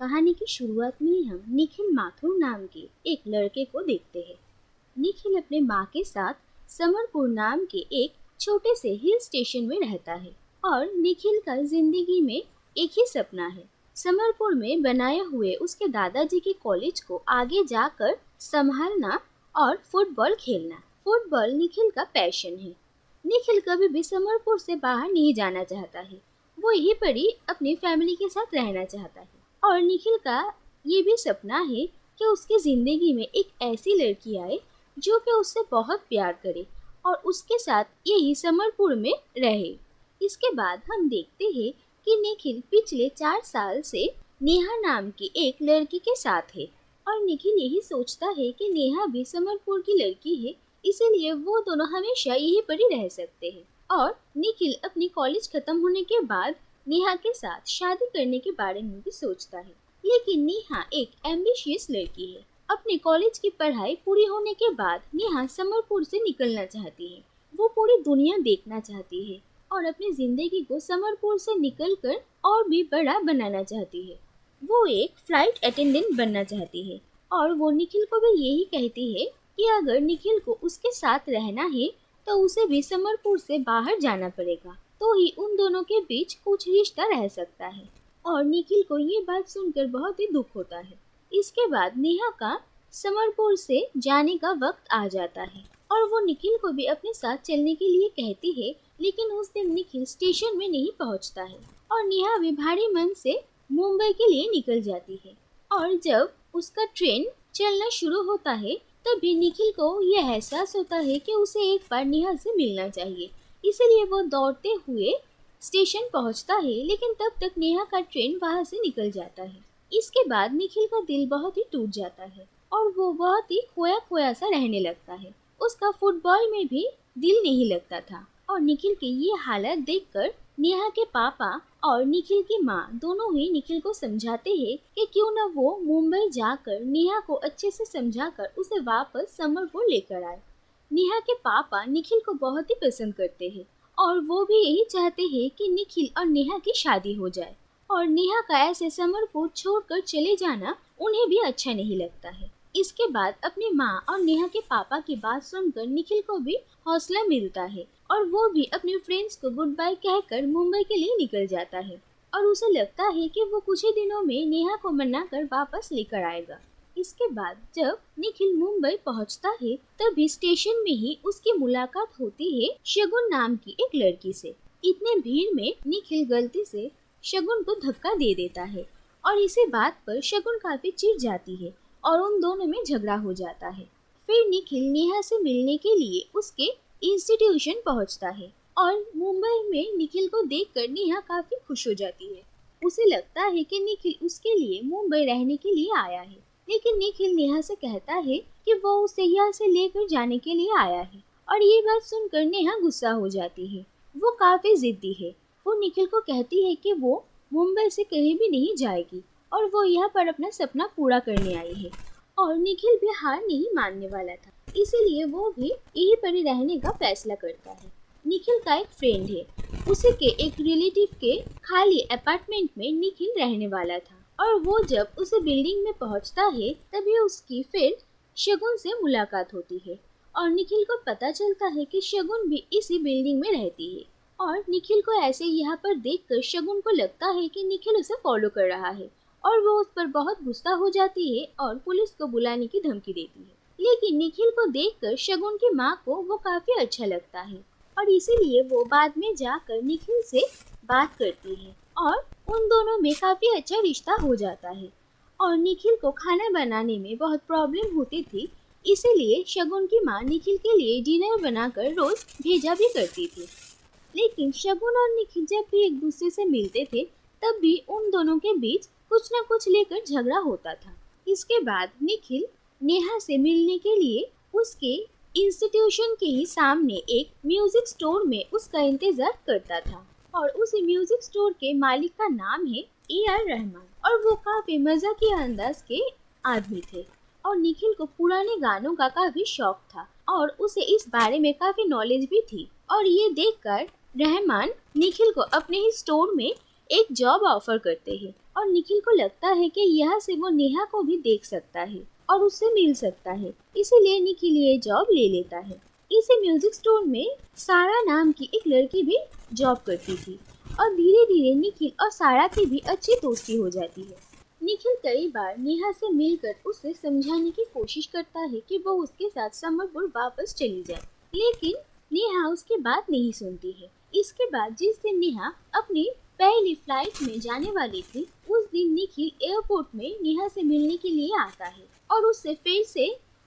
कहानी की शुरुआत में ही हम निखिल माथुर नाम के एक लड़के को देखते हैं। निखिल अपने माँ के साथ समरपुर नाम के एक छोटे से हिल स्टेशन में रहता है और निखिल का जिंदगी में एक ही सपना है, समरपुर में बनाए हुए उसके दादाजी के कॉलेज को आगे जाकर संभालना और फुटबॉल खेलना। फुटबॉल निखिल का पैशन है। निखिल कभी भी समरपुर से बाहर नहीं जाना चाहता है। वो यहीं पर ही अपनी फैमिली के साथ रहना चाहता है और निखिल का ये भी सपना है कि उसकी जिंदगी में एक ऐसी लड़की आए जो कि उससे बहुत प्यार करे और उसके साथ यही समरपुर में रहे। इसके बाद हम देखते हैं कि निखिल पिछले 4 साल से नेहा नाम की एक लड़की के साथ है और निखिल यही सोचता है कि नेहा भी समरपुर की लड़की है, इसीलिए वो दोनों हमेशा यहीं पर ही रह सकते हैं। और निखिल अपनी कॉलेज खत्म होने के बाद नेहा के साथ शादी करने के बारे में भी सोचता है, लेकिन नेहा एक एम्बिशियस लड़की है। अपने कॉलेज की पढ़ाई पूरी होने के बाद नेहा समरपुर से निकलना चाहती है। वो पूरी दुनिया देखना चाहती है और अपनी जिंदगी को समरपुर से निकलकर और भी बड़ा बनाना चाहती है। वो एक फ्लाइट अटेंडेंट बनना चाहती है और वो निखिल को भी यही कहती है कि अगर निखिल को उसके साथ रहना है तो उसे भी समरपुर से बाहर जाना पड़ेगा, तो ही उन दोनों के बीच कुछ रिश्ता रह सकता है। और निखिल को ये बात सुनकर बहुत ही दुख होता है। इसके बाद नेहा का समरपुर से जाने का वक्त आ जाता है और वो निखिल को भी अपने साथ चलने के लिए कहती है, लेकिन उस दिन निखिल स्टेशन में नहीं पहुंचता है और नेहा भी भारी मन से मुंबई के लिए निकल जाती है। और जब उसका ट्रेन चलना शुरू होता है तभी निखिल को यह एहसास होता है कि उसे एक बार नेहा से मिलना चाहिए, इसीलिए वो दौड़ते हुए स्टेशन पहुंचता है, लेकिन तब तक नेहा का ट्रेन वहां से निकल जाता है। इसके बाद निखिल का दिल बहुत ही टूट जाता है और वो बहुत ही खोया खोया सा रहने लगता है। उसका फुटबॉल में भी दिल नहीं लगता था और निखिल की ये हालत देखकर नेहा के पापा और निखिल की माँ दोनों ही निखिल को समझाते हैं कि क्यों न वो मुंबई जाकर नेहा को अच्छे से समझाकर उसे वापस समरपुर लेकर आए। नेहा के पापा निखिल को बहुत ही पसंद करते हैं और वो भी यही चाहते हैं कि निखिल और नेहा की शादी हो जाए और नेहा का ऐसे समरपुर छोड़कर चले जाना उन्हें भी अच्छा नहीं लगता है। इसके बाद अपनी माँ और नेहा के पापा की बात सुनकर निखिल को भी हौसला मिलता है और वो भी अपने फ्रेंड्स को गुड बाय कहकर मुंबई के लिए निकल जाता है और उसे लगता है कि वो कुछ ही दिनों में नेहा को मनाकर वापस लेकर आएगा। इसके बाद जब निखिल मुंबई पहुंचता है तभी स्टेशन में ही उसकी मुलाकात होती है शगुन नाम की एक लड़की से। इतने भीड़ में निखिल गलती से शगुन को धक्का दे देता है और इसी बात पर शगुन काफी चिढ़ जाती है और उन दोनों में झगड़ा हो जाता है। फिर निखिल नेहा से मिलने के लिए उसके इंस्टीट्यूशन पहुंचता है और मुंबई में निखिल को देखकर नेहा काफी खुश हो जाती है। उसे लगता है कि निखिल उसके लिए मुंबई रहने के लिए आया है, लेकिन निखिल नेहा से कहता है कि वो उसे यहाँ से लेकर जाने के लिए आया है और ये बात सुनकर नेहा गुस्सा हो जाती है। वो काफी जिद्दी है। वो निखिल को कहती है कि वो मुंबई से कहीं भी नहीं जाएगी और वो यहाँ पर अपना सपना पूरा करने आई है। और निखिल भी हार नहीं मानने वाला था, इसीलिए वो भी यहीं पर ही रहने का फैसला करता है। निखिल का एक फ्रेंड है, उसी के एक रिलेटिव के खाली अपार्टमेंट में निखिल रहने वाला था और वो जब उसे बिल्डिंग में पहुंचता है तभी उसकी फिर शगुन से मुलाकात होती है और निखिल को पता चलता है कि शगुन भी इसी बिल्डिंग में रहती है। और निखिल को ऐसे यहाँ पर देखकर शगुन को लगता है कि निखिल उसे फॉलो कर रहा है और वो उस पर बहुत गुस्सा हो जाती है और पुलिस को बुलाने की धमकी देती है। लेकिन निखिल को देखकर शगुन की माँ को वो काफी अच्छा लगता है और इसीलिए वो बाद में जाकर निखिल से बात करती है और उन दोनों में काफी अच्छा रिश्ता हो जाता है। और निखिल को खाना बनाने में बहुत प्रॉब्लम होती थी, इसीलिए शगुन की माँ निखिल के लिए डिनर बनाकर रोज भेजा भी करती थी। लेकिन शगुन और निखिल जब भी एक दूसरे से मिलते थे तब भी उन दोनों के बीच कुछ न कुछ लेकर झगड़ा होता था। इसके बाद निखिल नेहा से मिलने के लिए उसके इंस्टीट्यूशन के ही सामने एक म्यूजिक स्टोर में उसका इंतजार करता था और उस म्यूजिक स्टोर के मालिक का नाम है AR रहमान और वो काफी मजाकिया अंदाज के आदमी थे और निखिल को पुराने गानों का काफी शौक था और उसे इस बारे में काफी नॉलेज भी थी। और ये देखकर रहमान निखिल को अपने ही स्टोर में एक जॉब ऑफर करते हैं और निखिल को लगता है कि यहाँ से वो नेहा को भी देख सकता है और उससे मिल सकता है, इसीलिए निखिल ये जॉब ले लेता है। इसी म्यूजिक स्टोर में सारा नाम की एक लड़की भी जॉब करती थी और धीरे धीरे निखिल और सारा की भी अच्छी दोस्ती हो जाती है। निखिल कई बार नेहा से मिलकर उसे समझाने की कोशिश करता है कि वो उसके साथ समरपुर वापस चली जाए, लेकिन नेहा उसकी बात नहीं सुनती है। इसके बाद जिस दिन नेहा अपनी पहली फ्लाइट में जाने वाली थी, उस दिन निखिल एयरपोर्ट में नेहा से मिलने के लिए आता है और उससे फिर से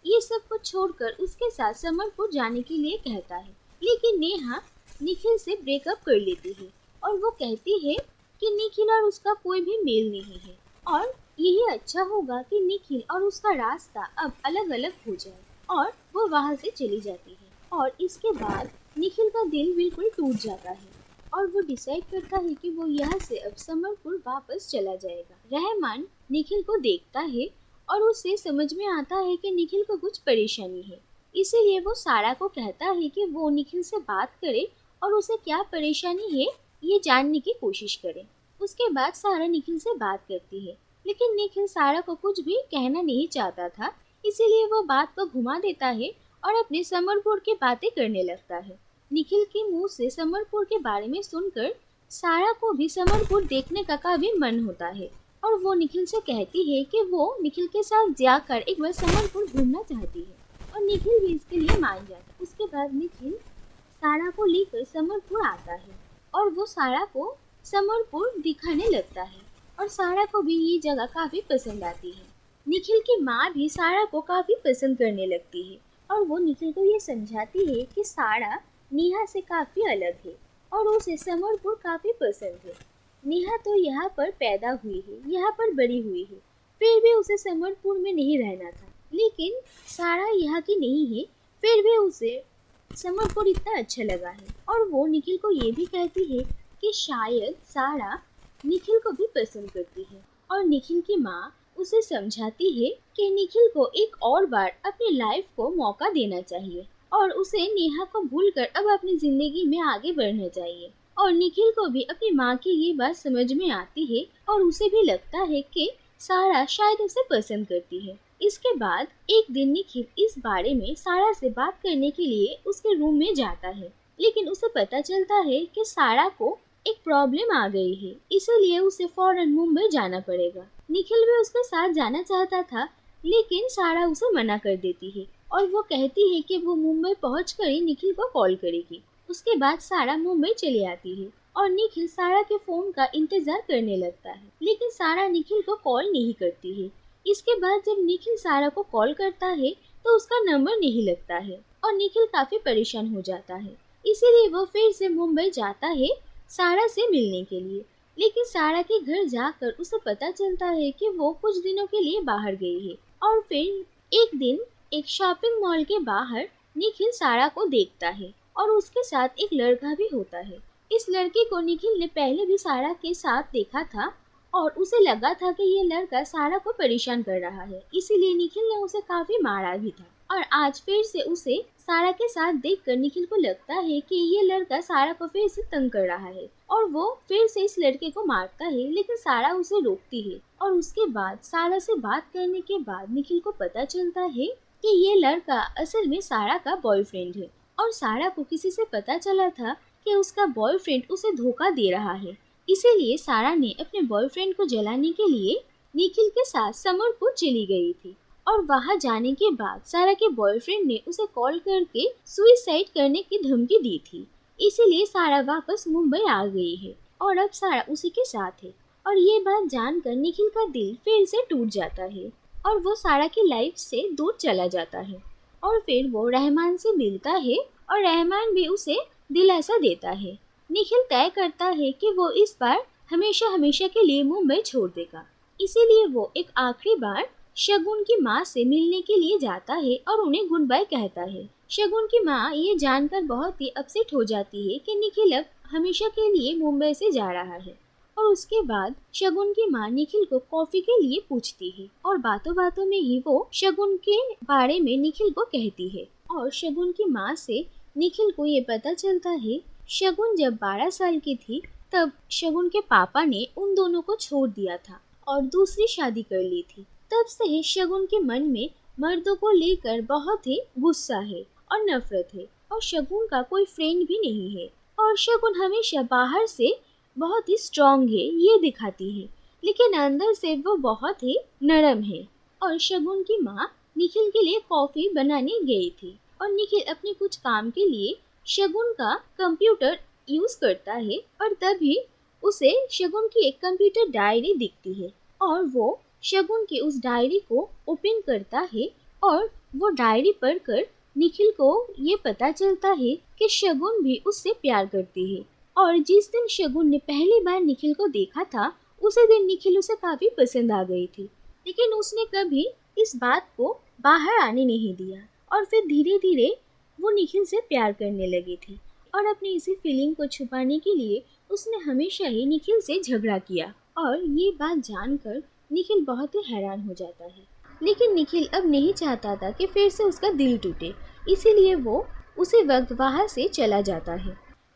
ये सब कुछ छोड़कर उसके साथ समरपुर जाने के लिए कहता है। लेकिन नेहा निखिल से ब्रेकअप कर लेती है और वो कहती है कि निखिल और उसका कोई भी मेल नहीं है और यही अच्छा होगा कि निखिल और उसका रास्ता अब अलग अलग हो जाए, और वो वहाँ से चली जाती है। और इसके बाद निखिल का दिल बिल्कुल टूट जाता है और वो डिसाइड करता है कि वो यहाँ से अब समरपुर वापस चला जाएगा। रहमान निखिल को देखता है और उसे समझ में आता है कि निखिल को कुछ परेशानी है, इसीलिए वो सारा को कहता है कि वो निखिल से बात करे और उसे क्या परेशानी है ये जानने की कोशिश करे। उसके बाद सारा निखिल से बात करती है, लेकिन निखिल सारा को कुछ भी कहना नहीं चाहता था, इसीलिए वो बात को घुमा देता है और अपने समरपुर की बातें करने लगता है। निखिल के मुंह से समरपुर के बारे में सुनकर सारा को भी समरपुर देखने का काफी मन होता है और वो निखिल से कहती है कि वो निखिल के साथ जाकर एक बार समरपुर घूमना चाहती है और निखिल भी इसके लिए मान जाता है। उसके बाद निखिल सारा को लेकर समरपुर आता है और वो सारा को समरपुर दिखाने लगता है और सारा को भी ये जगह काफी पसंद आती है। निखिल की माँ भी सारा को काफी पसंद करने लगती है और वो निखिल को ये समझाती है कि सारा नेहा से काफी अलग है और उसे समरपुर काफी पसंद है। नेहा तो यहाँ पर पैदा हुई है, यहाँ पर बड़ी हुई है, फिर भी उसे समरपुर में नहीं रहना था, लेकिन सारा यहाँ की नहीं है, फिर भी उसे समरपुर इतना अच्छा लगा है। और वो निखिल को ये भी कहती है कि शायद सारा निखिल को भी पसंद करती है और निखिल की माँ उसे समझाती है कि निखिल को एक और बार अपनी लाइफ को मौका देना चाहिए और उसे नेहा को भूलकर अब अपनी जिंदगी में आगे बढ़ना चाहिए। और निखिल को भी अपनी माँ की ये बात समझ में आती है और उसे भी लगता है कि सारा शायद उसे पसंद करती है। इसके बाद एक दिन निखिल इस बारे में सारा से बात करने के लिए उसके रूम में जाता है, लेकिन उसे पता चलता है कि सारा को एक प्रॉब्लम आ गई है, इसीलिए उसे फौरन मुंबई जाना पड़ेगा। निखिल भी उसके साथ जाना चाहता था, लेकिन सारा उसे मना कर देती है और वो कहती है कि वो मुंबई पहुंचकर ही निखिल को कॉल करेगी। उसके बाद सारा मुंबई चली आती है और निखिल सारा के फोन का इंतजार करने लगता है, लेकिन सारा निखिल को कॉल नहीं करती है। इसके बाद जब निखिल सारा को कॉल करता है तो उसका नंबर नहीं लगता है और निखिल काफी परेशान हो जाता है, इसीलिए वो फिर से मुंबई जाता है सारा से मिलने के लिए। लेकिन सारा के घर जाकर उसे पता चलता है कि वो कुछ दिनों के लिए बाहर गई है। और फिर एक दिन एक शॉपिंग मॉल के बाहर निखिल सारा को देखता है और उसके साथ एक लड़का भी होता है। इस लड़के को निखिल ने पहले भी सारा के साथ देखा था और उसे लगा था कि ये लड़का सारा को परेशान कर रहा है, इसीलिए निखिल ने उसे काफी मारा भी था। और आज फिर से उसे सारा के साथ देखकर निखिल को लगता है कि ये लड़का सारा को फिर से तंग कर रहा है और वो फिर से इस लड़के को मारता है, लेकिन सारा उसे रोकती है। और उसके बाद सारा से बात करने के बाद निखिल को पता चलता है कि ये लड़का असल में सारा का बॉयफ्रेंड है और सारा को किसी से पता चला था कि उसका बॉयफ्रेंड उसे धोखा दे रहा है, इसीलिए सारा ने अपने बॉयफ्रेंड को जलाने के लिए निखिल के साथ समरपुर चली गई थी। और वहां जाने के बाद सारा के बॉयफ्रेंड ने उसे कॉल करके सुसाइड करने की धमकी दी थी, इसीलिए सारा वापस मुंबई आ गई है और अब सारा उसी के साथ है। और ये बात जानकर निखिल का दिल फिर से टूट जाता है और वो सारा की लाइफ से दूर चला जाता है। और फिर वो रहमान से मिलता है और रहमान भी उसे दिलासा देता है। निखिल तय करता है कि वो इस बार हमेशा हमेशा के लिए मुंबई छोड़ देगा, इसीलिए वो एक आखिरी बार शगुन की माँ से मिलने के लिए जाता है और उन्हें गुड बाय कहता है। शगुन की माँ ये जानकर बहुत ही अपसेट हो जाती है कि निखिल अब हमेशा के लिए मुंबई से जा रहा है। और उसके बाद शगुन की माँ निखिल को कॉफी के लिए पूछती है और बातों बातों में ही वो शगुन के बारे में निखिल को कहती है। और शगुन की माँ से निखिल को ये पता चलता है शगुन जब 12 साल की थी तब शगुन के पापा ने उन दोनों को छोड़ दिया था और दूसरी शादी कर ली थी। तब से ही शगुन के मन में मर्दों को लेकर बहुत ही गुस्सा है और नफरत है और शगुन का कोई फ्रेंड भी नहीं है और शगुन हमेशा बाहर से बहुत ही स्ट्रांग है ये दिखाती है, लेकिन अंदर से वो बहुत ही नरम है। और शगुन की माँ निखिल के लिए कॉफी बनाने गई थी और निखिल अपने कुछ काम के लिए शगुन का कंप्यूटर यूज करता है और तभी उसे शगुन की एक कंप्यूटर डायरी दिखती है और वो शगुन की उस डायरी को ओपन करता है और वो डायरी पढ़कर निखिल को ये पता चलता है कि शगुन भी उससे प्यार करती है। और जिस दिन शगुन ने पहली बार निखिल को देखा था उसी दिन निखिल उसे काफी पसंद आ गई थी, लेकिन उसने कभी इस बात को बाहर आने नहीं दिया और फिर धीरे धीरे वो निखिल से प्यार करने लगी थी और अपनी इसी फीलिंग को छुपाने के लिए उसने हमेशा ही निखिल से झगड़ा किया। और ये बात जानकर निखिल बहुत ही हैरान हो जाता है, लेकिन निखिल अब नहीं चाहता था कि फिर से उसका दिल टूटे, इसीलिए वो उसी वक्त वहां से चला जाता है।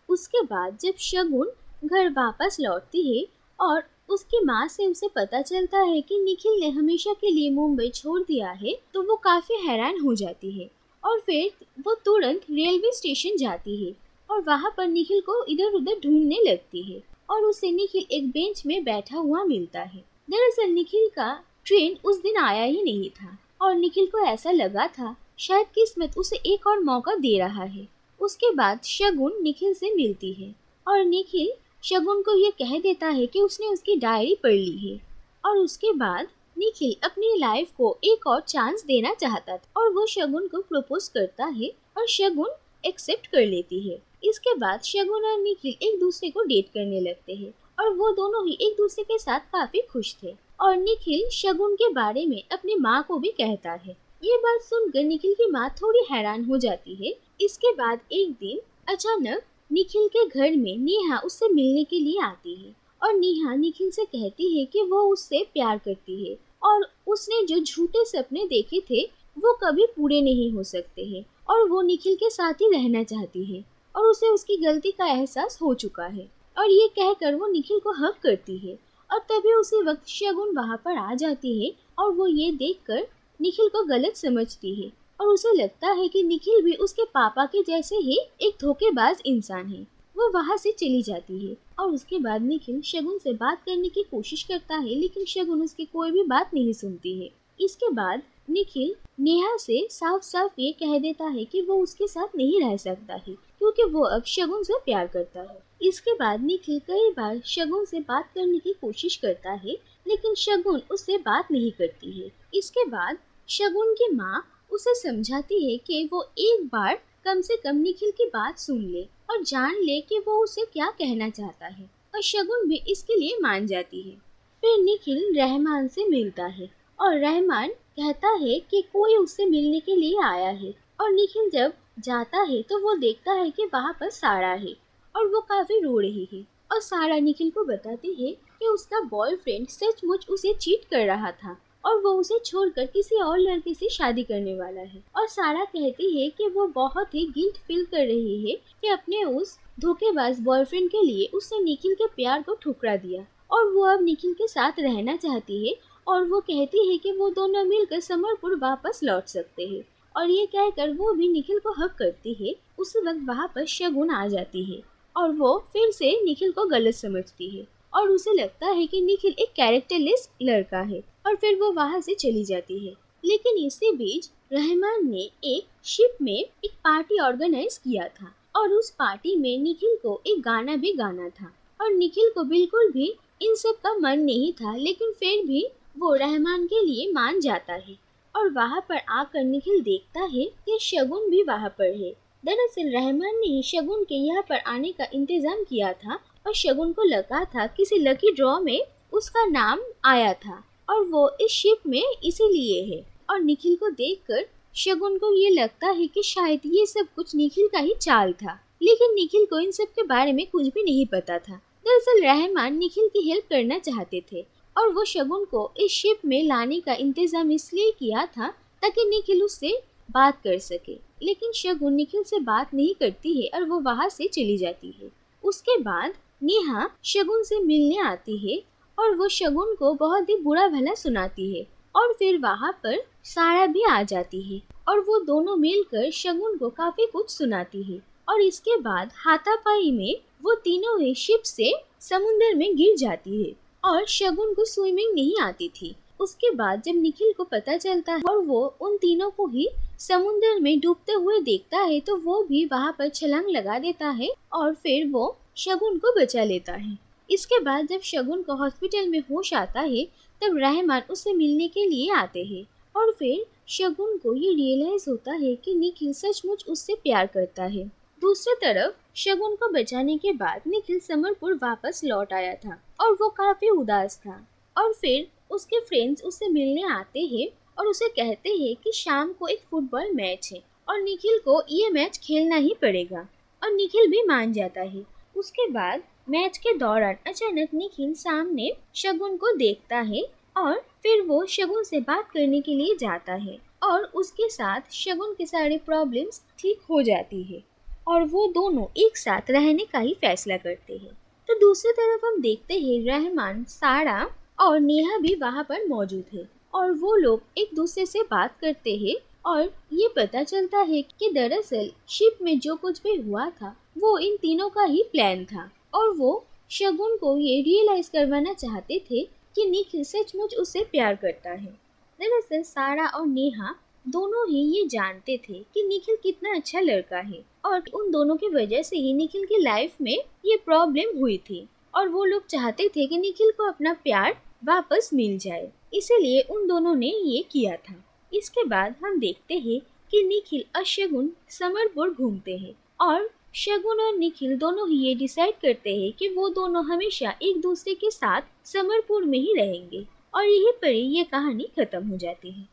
उसके बाद जब शगुन घर वापस लौटती है और उसकी माँ से उसे पता चलता है कि निखिल ने हमेशा के लिए मुंबई छोड़ दिया है, तो वो काफी हैरान हो जाती है और फिर वो तुरंत रेलवे स्टेशन जाती है और वहाँ पर निखिल को इधर उधर ढूंढने लगती है और उसे निखिल एक बेंच में बैठा हुआ मिलता है। दरअसल निखिल का ट्रेन उस दिन आया ही नहीं था और निखिल को ऐसा लगा था शायद किस्मत उसे एक और मौका दे रहा है। उसके बाद शगुन निखिल से मिलती है और निखिल शगुन को ये कह देता है कि उसने उसकी डायरी पढ़ ली है और उसके बाद निखिल अपनी लाइफ को एक और चांस देना चाहता था और वो शगुन को प्रपोज करता है और शगुन एक्सेप्ट कर लेती है। इसके बाद शगुन और निखिल एक दूसरे को डेट करने लगते हैं और वो दोनों ही एक दूसरे के साथ काफी खुश थे और निखिल शगुन के बारे में अपनी माँ को भी कहता है। ये बात सुनकर निखिल की माँ थोड़ी हैरान हो जाती है। इसके बाद एक दिन अचानक निखिल के घर में नेहा उससे मिलने के लिए आती है और नेहा निखिल से कहती है कि वो उससे प्यार करती है और उसने जो झूठे सपने देखे थे वो कभी पूरे नहीं हो सकते हैं और वो निखिल के साथ ही रहना चाहती है और उसे उसकी गलती का एहसास हो चुका है। और ये कहकर वो निखिल को हक करती है और तभी उसी वक्त शगुन वहाँ पर आ जाती है और वो ये देखकर निखिल को गलत समझती है और उसे लगता है कि निखिल भी उसके पापा के जैसे ही एक धोखेबाज इंसान है। वो वहाँ से चली जाती है और उसके बाद निखिल शगुन से बात करने की कोशिश करता है, लेकिन शगुन उसकी कोई भी बात नहीं सुनती है। इसके बाद निखिल नेहा से साफ साफ ये कह देता है कि वो उसके साथ नहीं रह सकता है क्योंकि वो अब शगुन से प्यार करता है। इसके बाद निखिल कई बार शगुन से बात करने की कोशिश करता है, लेकिन शगुन उससे बात नहीं करती है। इसके बाद शगुन की माँ उसे समझाती है कि वो एक बार कम से कम निखिल की बात सुन ले और जान ले कि वो उसे क्या कहना चाहता है और शगुन भी इसके लिए मान जाती है। फिर निखिल रहमान से मिलता है और रहमान कहता है कि कोई उससे मिलने के लिए आया है और निखिल जब जाता है तो वो देखता है कि वहाँ पर सारा है और वो काफी रो रही है और सारा निखिल को बताती है कि उसका बॉयफ्रेंड सचमुच उसे चीट कर रहा था और वो उसे छोड़कर किसी और लड़के से शादी करने वाला है। और सारा कहती है कि वो बहुत ही गिल्ट फील कर रही है कि अपने उस धोखेबाज बॉयफ्रेंड के लिए उसने निखिल के प्यार को ठुकरा दिया और वो अब निखिल के साथ रहना चाहती है और वो कहती है कि वो दोनों मिलकर समरपुर वापस लौट सकते हैं और ये कहकर वो भी निखिल को हक करती है। उसी वक्त वहाँ पर शगुन आ जाती है और वो फिर से निखिल को गलत समझती है और उसे लगता है कि निखिल एक कैरेक्टरलेस लड़का है और फिर वो वहाँ से चली जाती है। लेकिन इसी बीच रहमान ने एक शिप में एक पार्टी ऑर्गेनाइज किया था और उस पार्टी में निखिल को एक गाना भी गाना था और निखिल को बिल्कुल भी इन सब का मन नहीं था, लेकिन फिर भी वो रहमान के लिए मान जाता है और वहाँ पर आकर निखिल देखता है कि शगुन भी वहाँ पर है। दरअसल रहमान ने ही शगुन के यहाँ पर आने का इंतजाम किया था और शगुन को लगा था किसी लकी ड्रॉ में उसका नाम आया था और वो इस शिप में इसीलिए है। और निखिल को देखकर शगुन को ये लगता है कि शायद ये सब कुछ निखिल का ही चाल था, लेकिन निखिल को इन सब के बारे में कुछ भी नहीं पता था। दरअसल रहमान निखिल की हेल्प करना चाहते थे और वो शगुन को इस शिप में लाने का इंतजाम इसलिए किया था ताकि निखिल उससे बात कर सके, लेकिन शगुन निखिल से बात नहीं करती है और वो वहाँ से चली जाती है। उसके बाद नेहा शगुन से मिलने आती है और वो शगुन को बहुत ही बुरा भला सुनाती है और फिर वहाँ पर सारा भी आ जाती है और वो दोनों मिलकर शगुन को काफी कुछ सुनाती है। और इसके बाद हाथापाई में वो तीनों ही शिप से समुंदर में गिर जाती है और शगुन को स्विमिंग नहीं आती थी। उसके बाद जब निखिल को पता चलता है और वो उन तीनों को ही समुंदर में डूबते हुए देखता है तो वो भी वहाँ पर छलांग लगा देता है और फिर वो शगुन को बचा लेता है। इसके बाद जब शगुन को हॉस्पिटल में होश आता है तब रहमान उससे मिलने के लिए आते हैं और फिर शगुन को ये रियलाइज होता है कि निखिल सचमुच उससे प्यार करता है। दूसरी तरफ शगुन को बचाने के बाद निखिल समरपुर वापस लौट आया था और वो काफी उदास था और फिर उसके फ्रेंड्स उससे मिलने आते हैं और उसे कहते हैं कि शाम को एक फुटबॉल मैच है और निखिल को ये मैच खेलना ही पड़ेगा और निखिल भी मान जाता है। उसके बाद मैच के दौरान अचानक निखिल सामने शगुन को देखता है और फिर वो शगुन से बात करने के लिए जाता है और उसके साथ शगुन के सारे प्रॉब्लम्स ठीक हो जाती है और वो दोनों एक साथ रहने का ही फैसला करते हैं। तो दूसरी तरफ हम देखते हैं रहमान, सारा और नेहा भी वहाँ पर मौजूद है और वो लोग एक दूसरे से बात करते हैं और ये पता चलता है कि दरअसल शिप में जो कुछ भी हुआ था वो इन तीनों का ही प्लान था और वो शगुन को ये रियलाइज करवाना चाहते थे कि निखिल सचमुच उससे प्यार करता है। दरअसल सारा और नेहा दोनों ही ये जानते थे कि निखिल कितना अच्छा लड़का है और उन दोनों की वजह से ही निखिल की लाइफ में ये प्रॉब्लम हुई थी और वो लोग चाहते थे कि निखिल को अपना प्यार वापस मिल जाए, इसीलिए उन दोनों ने ये किया था। इसके बाद हम देखते हैं कि निखिल और शगुन समरपुर घूमते हैं और शगुन और निखिल दोनों ही ये डिसाइड करते हैं कि वो दोनों हमेशा एक दूसरे के साथ समरपुर में ही रहेंगे और यहीं पर ये कहानी खत्म हो जाती है।